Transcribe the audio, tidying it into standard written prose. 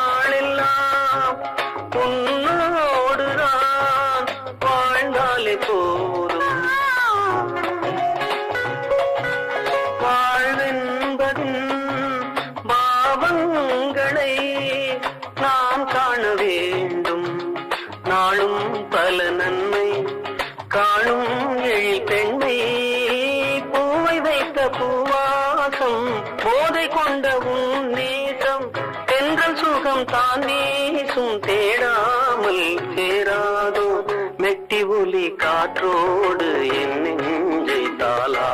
வாழ்நாளெல்லாம் உன்னோடுதான் வாழ்ந்தாலே போதும். வாழ்வென்பதின் பாவங்களை நாம் காண வேண்டும். நாளும் பல நன்மை காணும் எழில் பெண்ணை பூவை வைத்த பூவாசம் போதை கொண்ட உன் நேசம் தென்றல் சுகம் தான் வீசும் தேடாமல் சேராதோ மெட்டி ஒலி காற்றோடு என் நெஞ்சை தாளா